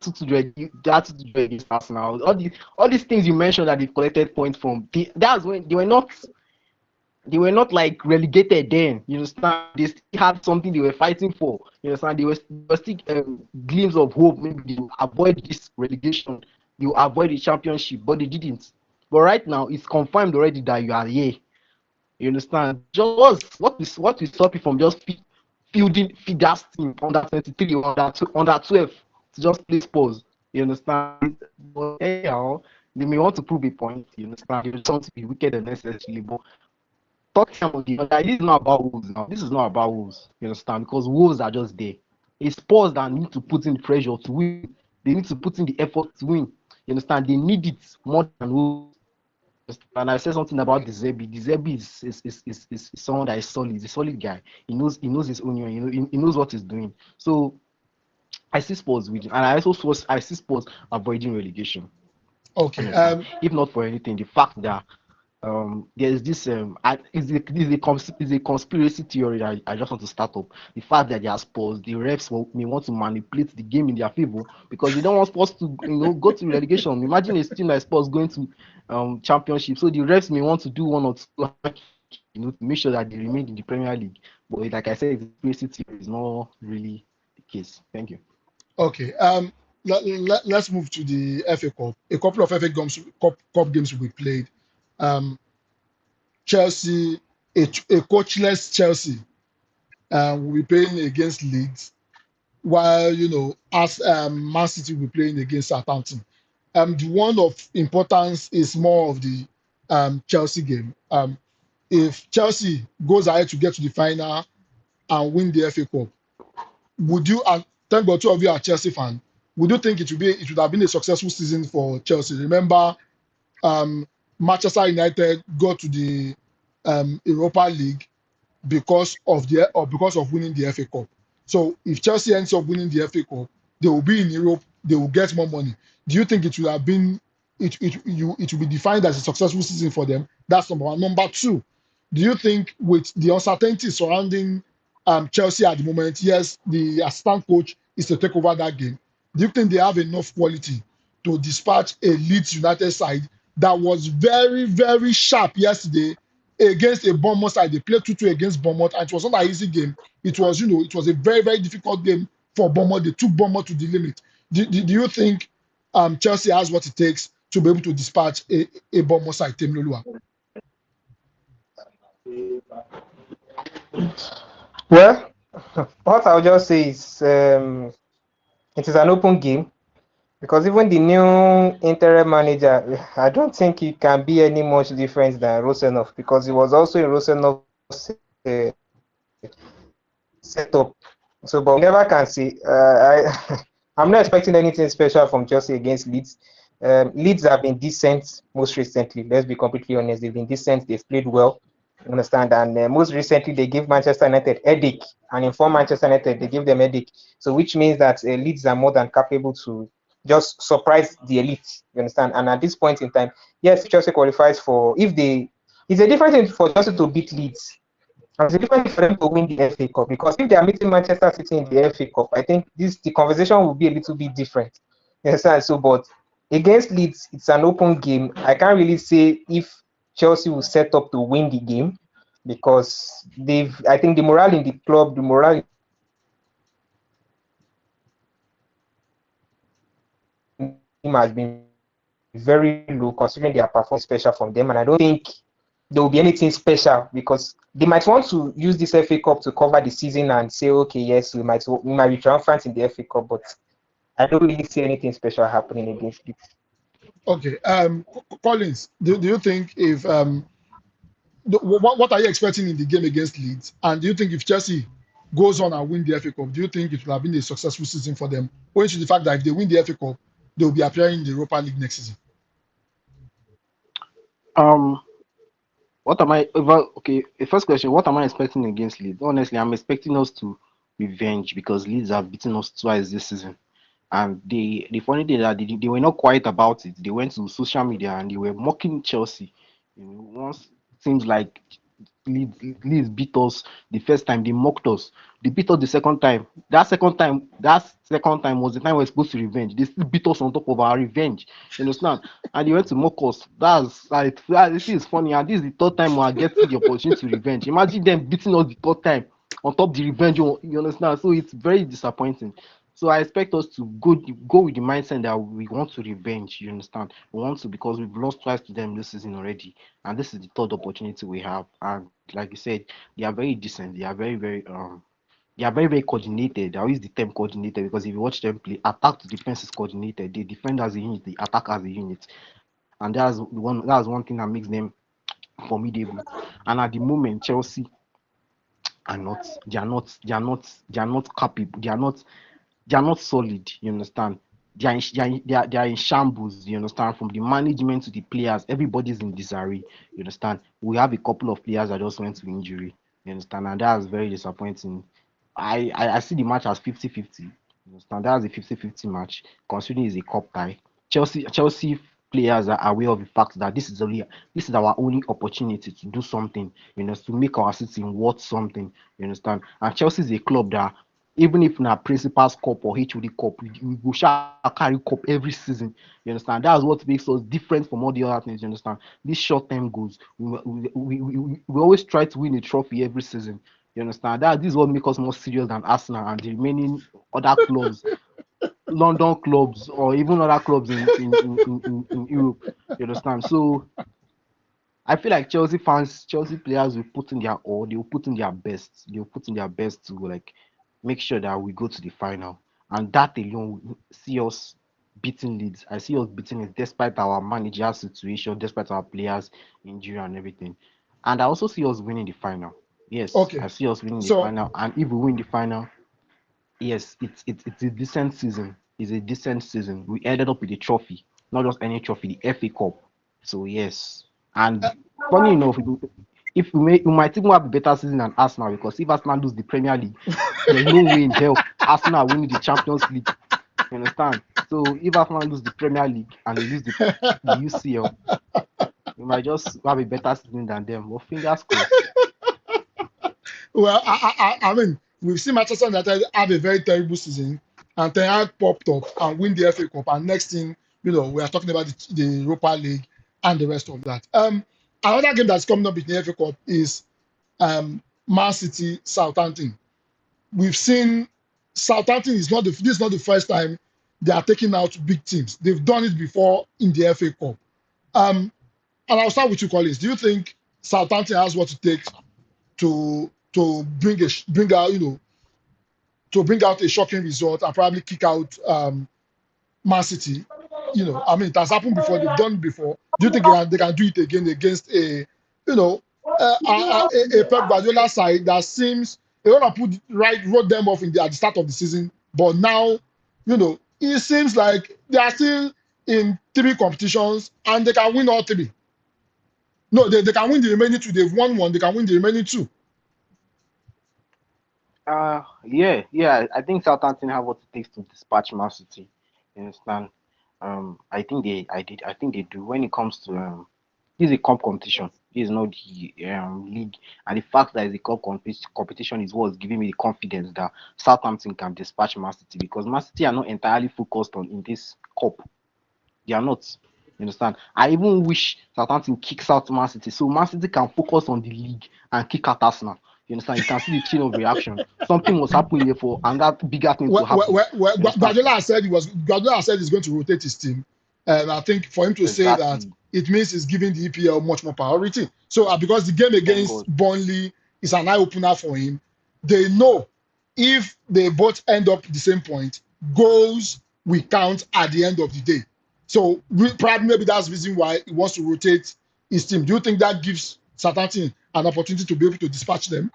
they had to join against us now. All these things you mentioned that they've collected points from. That's when they were not like relegated then. You understand? They still had something they were fighting for. You understand? They were still glimpse of hope. Maybe they will avoid this relegation. They will avoid the championship, but they didn't. But right now, it's confirmed already that you are here. You understand? Just what will stop you from just fielding feed that team under 23 or under 12 to just play sports. You understand? But anyhow, they may want to prove a point. You understand? They just want to be wicked and necessarily, but Tottenham on the other, this is not about Wolves now. This is not about Wolves. You understand? Because Wolves are just there. It's Spurs that need to put in pressure to win. They need to put in the effort to win. You understand? They need it more than Wolves. And I said something about the Zerbi. The Zerbi is someone that is solid. He's a solid guy. He knows his onion. He knows what he's doing. So I see Spurs winning, and I see Spurs avoiding relegation. Okay. Understand? If not for anything, the fact that there's this is a conspiracy theory that I just want to start up. The fact that they are Spurs, the refs may want to manipulate the game in their favor because they don't want Spurs to go to relegation. Imagine a team like Spurs going to championship, so the refs may want to do one or two to make sure that they remain in the Premier League. But like I said, the conspiracy theory is not really the case. Thank you. Okay. Let's move to the FA Cup. A couple of Cup games will be played. Chelsea, a coachless Chelsea, will be playing against Leeds, while as Man City will be playing against Southampton. The one of importance is more of the Chelsea game. If Chelsea goes ahead to get to the final and win the FA Cup, would you, and thank God two of you are Chelsea fan, would you think it would have been a successful season for Chelsea? Remember, Manchester United got to the Europa League because of winning the FA Cup. So if Chelsea ends up winning the FA Cup, they will be in Europe, they will get more money. Do you think it would have been it will be defined as a successful season for them? That's number one. Number two, do you think with the uncertainty surrounding Chelsea at the moment, yes, the assistant coach is to take over that game. Do you think they have enough quality to dispatch a Leeds United side that was very, very sharp yesterday against a Bournemouth side? They played 2-2 against Bournemouth, and it was not an easy game. It was, it was a very, very difficult game for Bournemouth. They took Bournemouth to the limit. Do you think Chelsea has what it takes to be able to dispatch a Bournemouth side, Temiloluwa? Well, what I'll just say is it is an open game because even the new interim manager, I don't think it can be any much difference than Rosenov because he was also in Rosenov's setup. So, but we never can see. I'm not expecting anything special from Chelsea against Leeds. Leeds have been decent most recently. Let's be completely honest. They've been decent. They've played well. You understand? And most recently, they gave Manchester United headache. And inform Manchester United, they give them headache. So, which means that Leeds are more than capable to just surprise the elite. You understand? And at this point in time, yes, Chelsea qualifies for. It's a different thing for Chelsea to beat Leeds. And it's a different thing for them to win the FA Cup because if they are meeting Manchester City in the FA Cup, I think the conversation will be a little bit different. Yes, so but against Leeds, it's an open game. I can't really say if Chelsea will set up to win the game because I think the morale in the club, the morale in the team has been very low considering their performance special from them. And I don't think there will be anything special, because they might want to use this FA Cup to cover the season and say, okay, yes, we might be triumphant in the FA Cup, but I don't really see anything special happening against it. Okay. Collins, do you think if what are you expecting in the game against Leeds? And do you think if Chelsea goes on and win the FA Cup, do you think it will have been a successful season for them? Owing to the fact that if they win the FA Cup, they will be appearing in the Europa League next season. Um, what am I? Okay, the first question: what am I expecting against Leeds? Honestly, I'm expecting us to revenge because Leeds have beaten us twice this season. And the funny thing is that they were not quiet about it. They went to social media and they were mocking Chelsea. Once it seems like Leeds beat us the first time, they mocked us. They beat us the second time. That second time was the time we were supposed to revenge. They still beat us on top of our revenge. You understand? And they went to mock us. This is funny. And this is the third time we are getting the opportunity to revenge. Imagine them beating us the third time on top of the revenge. You understand? So it's very disappointing. So I expect us to go with the mindset that we want to revenge. You understand? We want to, because we've lost twice to them this season already, and this is the third opportunity we have. And like you said, they are very decent. They are very very coordinated. I use the term coordinated because if you watch them play, attack to defense is coordinated. They defend as a unit, they attack as a unit, and that's one thing that makes them formidable. And at the moment, Chelsea are not. They are not. They are not. They are not capable. They are not solid. You understand? They are in shambles. You understand? From the management to the players, everybody's in disarray. You understand? We have a couple of players that just went to injury. You understand? And that's very disappointing. I see the match as 50-50. You understand? That's a 50-50 match, considering it's a cup tie. Chelsea players are aware of the fact that this is our only opportunity to do something, to make our season worth something. You understand? And Chelsea is a club that, even if na Principals Cup or HOD Cup, we go carry cup every season. You understand? That's what makes us different from all the other things. You understand? These short-term goals, we always try to win a trophy every season. You understand? This is what makes us more serious than Arsenal and the remaining other clubs, London clubs, or even other clubs in Europe. You understand? So I feel like Chelsea fans, Chelsea players will put in their all. They will put in their best. They will put in their best to make sure that we go to the final. And that alone will see us beating Leeds. I see us beating it despite our manager situation, despite our players' injury and everything. And I also see us winning the final. Yes, Okay. I see us winning the So final. And if we win the final, yes, it's a decent season. It's a decent season. We ended up with a trophy, not just any trophy, the FA Cup. So yes, and funny enough, we might even have a better season than Arsenal, because if Arsenal lose the Premier League, there's no way in hell Arsenal winning the Champions League. You understand? So if Arsenal lose the Premier League and they lose the UCL, we might just have a better season than them. But fingers crossed. well, I mean, we've seen Manchester United have a very terrible season, and Ten Hag popped up and win the FA Cup, and next thing we are talking about the Europa League and the rest of that. Another game that's coming up in the FA Cup is Man City Southampton. We've seen Southampton this is not the first time they are taking out big teams. They've done it before in the FA Cup. And I'll start with you, Collins. Do you think Southampton has what it takes to bring out to bring out a shocking result and probably kick out Man City? I mean, it has happened before. They've done it before. Do you think they can do it again against a Pep Guardiola side that seems they want to wrote them off at the start of the season, but now it seems like they are still in 3 competitions and they can win all 3. No, they can win the remaining 2. They've won 1. They can win the remaining 2. Yeah. I think Southampton have what it takes to dispatch Man City. You understand? I think they do. When it comes to this is a cup competition. This is not the league, and the fact that it's a cup competition is what's giving me the confidence that Southampton can dispatch Man City, because Man City are not entirely focused on in this cup. They are not. You understand? I even wish Southampton kicks out Man City so Man City can focus on the league and kick out Arsenal. You understand? You can see the chain of reaction. Something must happen here for and that bigger thing to happen. Guardiola said he's going to rotate his team, and I think for him to say that Exactly. it means he's giving the EPL much more priority. So because the game Thank against God. Burnley is an eye opener for him, they know if they both end up the same point, goals will count at the end of the day. So probably maybe that's the reason why he wants to rotate his team. Do you think that gives Southampton an opportunity to be able to dispatch them?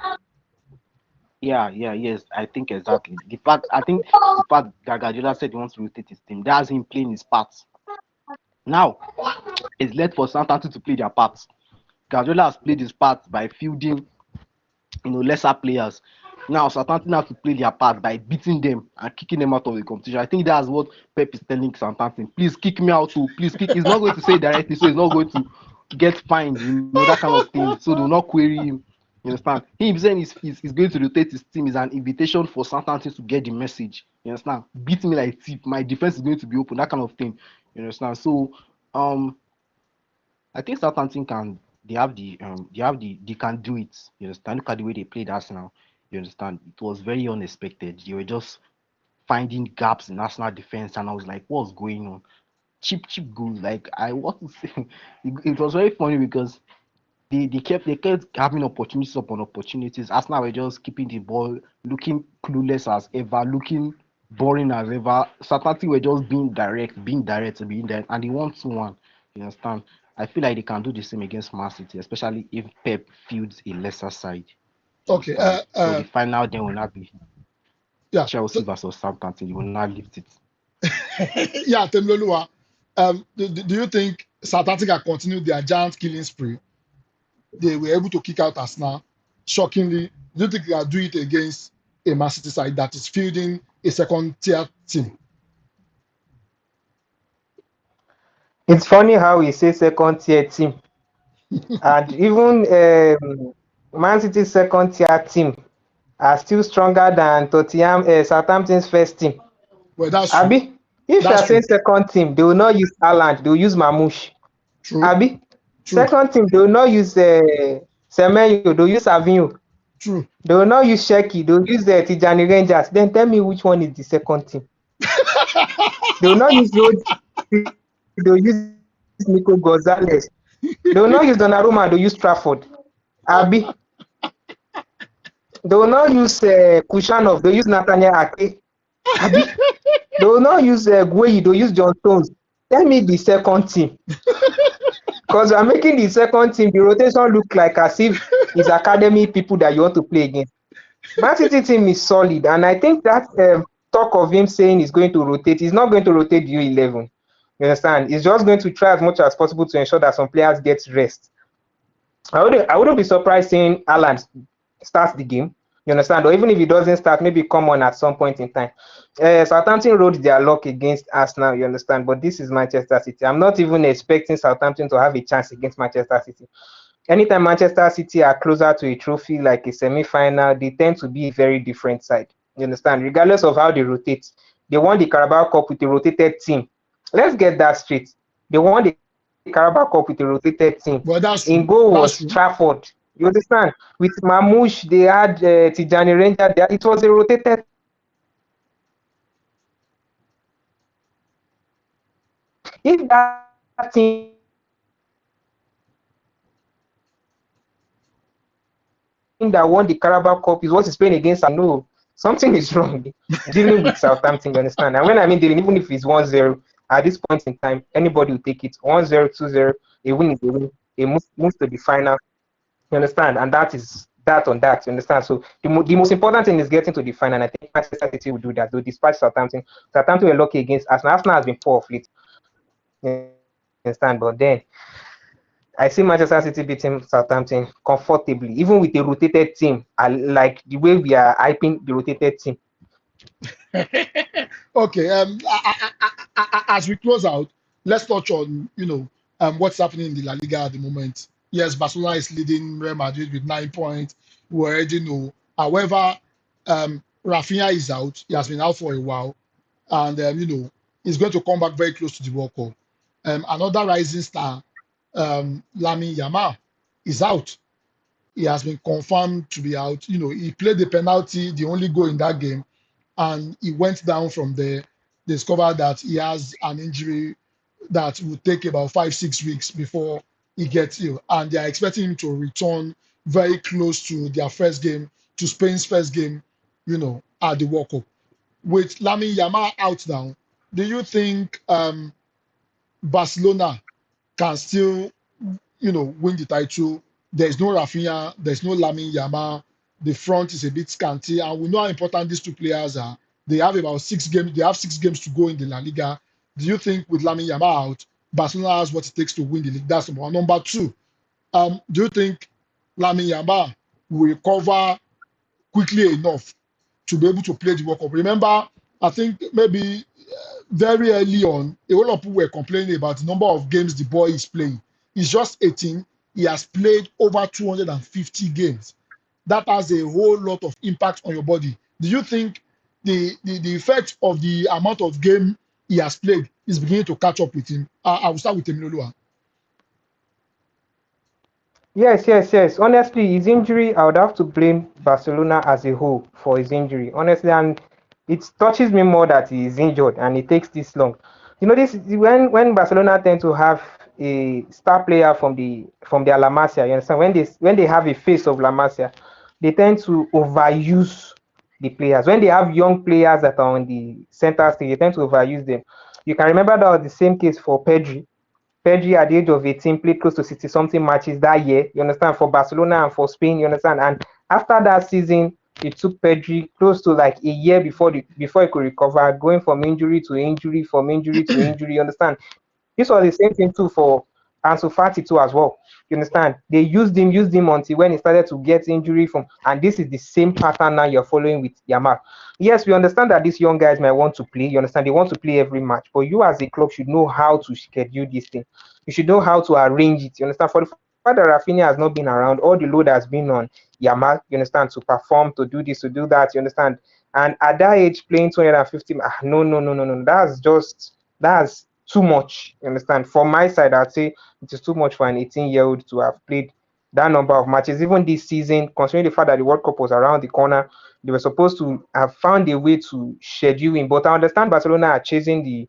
Yes. I think exactly. I think the fact that Guardiola said he wants to rotate his team, that's him playing his part. Now, it's left for Southampton to play their part. Guardiola has played his part by fielding, lesser players. Now Southampton have to play their part by beating them and kicking them out of the competition. I think that's what Pep is telling Southampton. Please kick me out too. Please kick. He's not going to say it directly, so he's not going to get fined, that kind of thing. So they'll not query him. You understand? Him saying he's going to rotate his team is an invitation for Southampton to get the message. You understand? Beat me like thief. My defense is going to be open. That kind of thing. You understand? So I think Southampton they can do it. You understand? Look at the way they played Arsenal. You understand? It was very unexpected. They were just finding gaps in Arsenal defense, and I was like, what's going on? Cheap goals. Like I want to say, it was very funny because they kept having opportunities upon opportunities. Arsenal were just keeping the ball, looking clueless as ever, looking boring as ever. Southampton were just being direct, and they won 2-1. You understand? I feel like they can do the same against Man City, especially if Pep fields a lesser side. You Okay. understand? So the final then will not be Yeah. Chelsea versus Southampton. You will not lift it. Yeah, Temlolua. Do you think Southampton can continue their giant killing spree? They were able to kick out Arsenal. Shockingly, do you think they can do it against a Man City side that is fielding a second-tier team? It's funny how he says second tier team, and even Man City's second tier team are still stronger than Southampton's first team. Well, that's true. Abi, if you That's are saying true. second team, they will not use Haaland, they will use Mamouche. True. Abi, True. second team, they will not use Semenyo, they will use Savinho. True. They will not use Sheki, they will use Tijani Rangers. Then tell me which one is the second team. They will not use Rodri, they will use Nico Gonzalez. They will not use Donnarumma, they will use Trafford. Abi, they will not use Kushanov, they will use Nathaniel Ake. Abi, they will not use Gueyi, they will use John Stones. Tell me the second team. Because you are making the second team, the rotation look like as if it's academy people that you want to play against. Man City team is solid, and I think that talk of him saying he's going to rotate, he's not going to rotate U11. You understand? He's just going to try as much as possible to ensure that some players get rest. I wouldn't be surprised seeing Haaland starts the game. You understand? Or even if he doesn't start, maybe come on at some point in time. Southampton rode their luck against Arsenal, you understand? But this is Manchester City. I'm not even expecting Southampton to have a chance against Manchester City. Anytime Manchester City are closer to a trophy like a semi-final, they tend to be a very different side. You understand? Regardless of how they rotate. They won the Carabao Cup with a rotated team. Let's get that straight. They won the Carabao Cup with a rotated team. Well, that's In true. goal That's was true. Trafford. You understand? With Mamouche, they had Tijani Ranger. It was a rotated. If that team that won the Carabao Cup is what is playing against, I know something is wrong dealing with Southampton, you understand? And when I mean dealing, even if it's 1-0, at this point in time, anybody will take it. 1-0, 2-0, a win is a win. They move to the final. You understand? And that is that on that. You understand? So the most important thing is getting to the final. And I think Manchester City will do that. They'll dispatch Southampton. Southampton were lucky against Arsenal. Arsenal has been poor of late. You understand? But then I see Manchester City beating Southampton comfortably, even with a rotated team. I like the way we are hyping the rotated team. Okay. As we close out, let's touch on what's happening in the La Liga at the moment. Yes, Barcelona is leading Real Madrid with 9 points. We already know. However, Rafinha is out. He has been out for a while, and he's going to come back very close to the World Cup. Another rising star, Lamine Yamal, is out. He has been confirmed to be out. He played the penalty, the only goal in that game, and he went down from there. Discovered that he has an injury that will take about 5-6 weeks before he gets ill, and they are expecting him to return very close to their first game, to Spain's first game, at the World Cup. With Lamine Yamal out now, do you think Barcelona can still, win the title? There's no Rafinha, there's no Lamine Yamal. The front is a bit scanty, and we know how important these two players are. They have about 6 games. They have 6 games to go in the La Liga. Do you think with Lamine Yamal out, Barcelona has what it takes to win the league? That's number one. Number two, do you think Lamine Yamal will recover quickly enough to be able to play the World Cup? Remember, I think maybe very early on, a whole lot of people were complaining about the number of games the boy is playing. He's just 18. He has played over 250 games. That has a whole lot of impact on your body. Do you think the effect of the amount of game he has played is beginning to catch up with him? I will start with Temilolua. Yes, yes, yes. Honestly, his injury, I would have to blame Barcelona as a whole for his injury. Honestly, and it touches me more that he is injured and it takes this long. This when Barcelona tend to have a star player from their La Masia, you understand? When they have a face of La Masia, they tend to overuse the players. When they have young players that are on the center stage, they tend to overuse them. You can remember that was the same case for Pedri. Pedri at the age of 18 played close to 60 something matches that year, you understand, for Barcelona and for Spain, you understand. And after that season, it took Pedri close to like a year before he could recover, going from injury to injury, from injury to injury, you understand. This was the same thing too for Ansu Fati too as well. You understand? They used him until when he started to get injury from, and this is the same pattern now you're following with Yamal. Yes, we understand that these young guys might want to play. You understand? They want to play every match, but you as a club should know how to schedule this thing. You should know how to arrange it. You understand? For the fact that Rafinha has not been around, all the load has been on Yamal. You understand? To perform, to do this, to do that. You understand? And at that age, playing 250, no, no, no, no, no. That's too much. You understand? From my side, I'd say it is too much for an 18-year-old to have played that number of matches. Even this season, considering the fact that the World Cup was around the corner, they were supposed to have found a way to schedule him. But I understand Barcelona are chasing the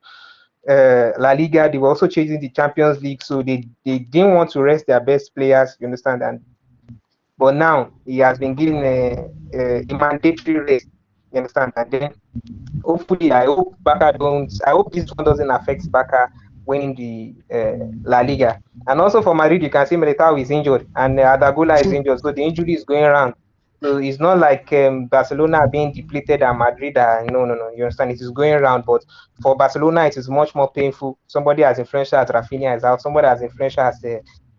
La Liga. They were also chasing the Champions League, so they didn't want to rest their best players. You understand? But now he has been given a mandatory rest. You understand? And then hopefully, I hope this one doesn't affect Barca winning the La Liga. And also for Madrid, you can see Militao is injured and Adagula is True. injured, so the injury is going around. So it's not like Barcelona being depleted and Madrid are no, no, no. You understand? It is going around, but for Barcelona, it is much more painful. Somebody as influential as Rafinha is out. Somebody as influential as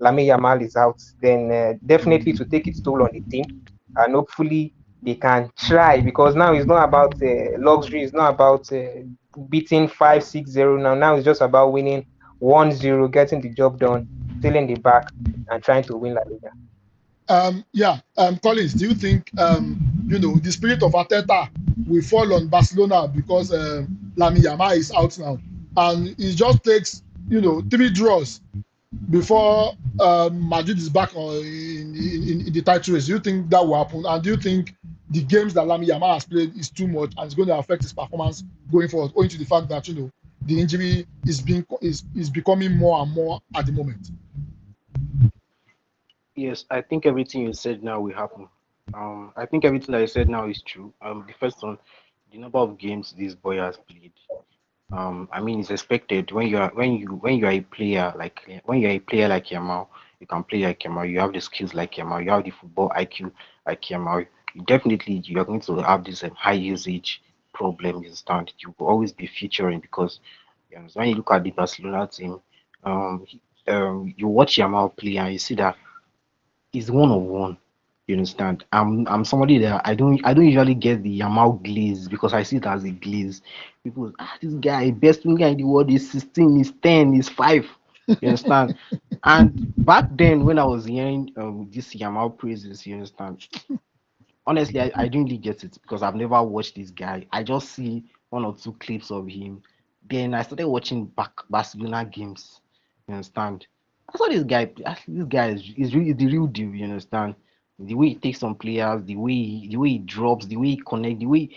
Lamine Yamal is out. Then definitely to take its toll on the team, and hopefully they can try, because now it's not about luxury. It's not about beating 5-6-0 now it's just about winning 1-0, getting the job done, stealing the back, and trying to win La Liga. Yeah, Collins, do you think the spirit of Arteta will fall on Barcelona because Lamine Yamal is out now, and it just takes 3 draws before Madrid is back in the title race? Do you think that will happen? And do you think the games that Lamine Yamal has played is too much and it's going to affect his performance going forward, owing to the fact that the injury is becoming more and more at the moment? Yes, I think everything you said now will happen. I think everything that you said now is true. The first one, the number of games this boy has played. I mean, it's expected when you are a player like Yamal, you can play like Yamal. You have the skills like Yamal. You have the football IQ like Yamal. You are going to have this high usage problem. You understand? You will always be featuring because when you look at the Barcelona team, you watch Yamal play and you see that it's one on one. You understand? I'm somebody that I don't usually get the Yamal glaze because I see it as a glaze. People, this guy, best winger in the world is 16, is 10, is 5. You understand? And back then when I was hearing this Yamal praises, you understand? Honestly, I didn't really get it because I've never watched this guy. I just see one or two clips of him. Then I started watching back Barcelona games. You understand? I saw this guy. This guy is really the real deal. You understand? The way he takes on players, the way he drops, the way he connects, the way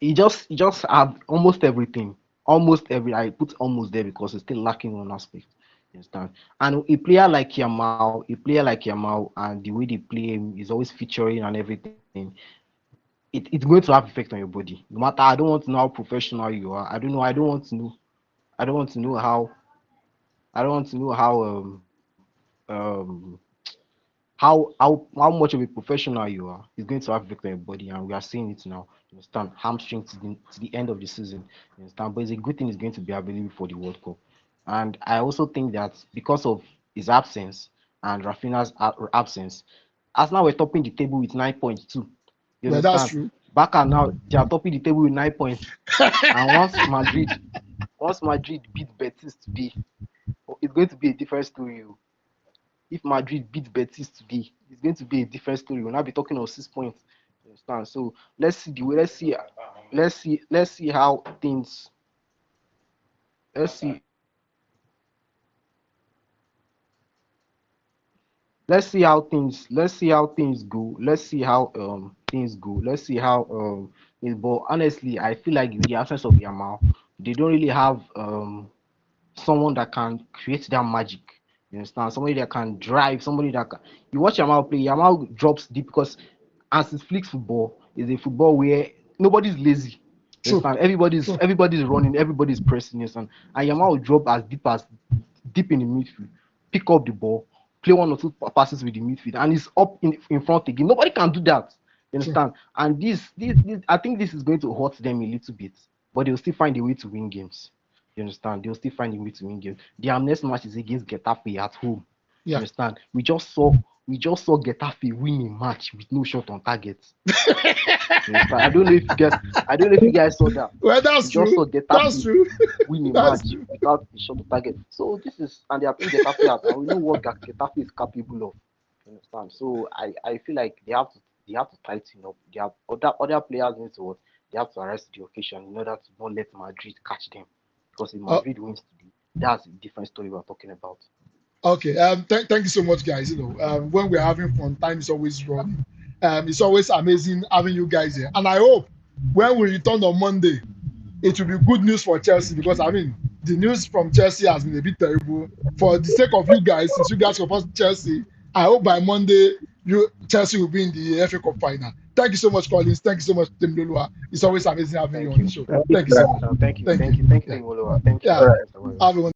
he just have almost everything. almost every, I put almost there because it's still lacking one aspect. You understand? And a player like Yamal, and the way they play him is always featuring and everything. It's going to have effect on your body. No matter, I don't want to know how professional you are. I don't know. I don't want to know. I don't want to know how. I don't want to know how much of a professional you are. It's going to have effect on your body, and we are seeing it now. You understand? Hamstring to the end of the season. You understand? But it's a good thing it's going to be available for the World Cup. And I also think that because of his absence and Rafinha's absence, Arsenal were topping the table with 9 points too. You Yeah, that's understand? true. Barca now they are topping the table with 9 points. And once Madrid beat Betis today, it's going to be a different story. If Madrid beat Betis today, it's going to be a different story. We'll now be talking of 6 points. You understand? So let's see the way. Let's see how things. Let's see. Let's see how things go. Let's see how things go. Let's see how but honestly, I feel like with the absence of Yamal, they don't really have someone that can create that magic. You understand? Somebody that can drive, somebody that can. You watch Yamal play, Yamal drops deep because as it flicks football is a football where nobody's lazy. You True. understand? Everybody's running, everybody's pressing, you understand? And Yamal will drop as deep in the midfield, pick up the ball, play one or two passes with the midfield, and he's up in front again. Nobody can do that. You True. understand? And this I think this is going to hurt them a little bit, but they'll still find a way to win games. You understand? They'll still find a way to win games. Their next match is against Getafe at home. You Yeah. understand? We just saw Getafe win a match with no shot on target. You understand? I don't know if you guys saw that. Well, We that's just true. saw That's Getafe true. win a That's match true. without a shot on target. So this is, and they are playing Getafe out, and we know what Getafe is capable of. You understand? So I feel like they have to tighten up. They have other players need to what? They have to arrest the occasion in order to not let Madrid catch them. Because if Uh, Madrid wins today, that's a different story we're talking about. okay. Thank you so much, guys. When we're having fun, time is always running. It's always amazing having you guys here. And I hope when we return on Monday, it will be good news for Chelsea because I mean the news from Chelsea has been a bit terrible. For the sake of you guys, since you guys support Chelsea, I hope by Monday Chelsea will be in the FA Cup final. Thank you so much, Collins. Thank you so much, Tim Lulua. It's always amazing having you Thank on the you. show. Thank you, Thank you sir. so much. Thank you. Thank Thank you. you. Thank you, Yeah. Temoloa. Thank you, Yeah. All right. Mr. Warrior. Have a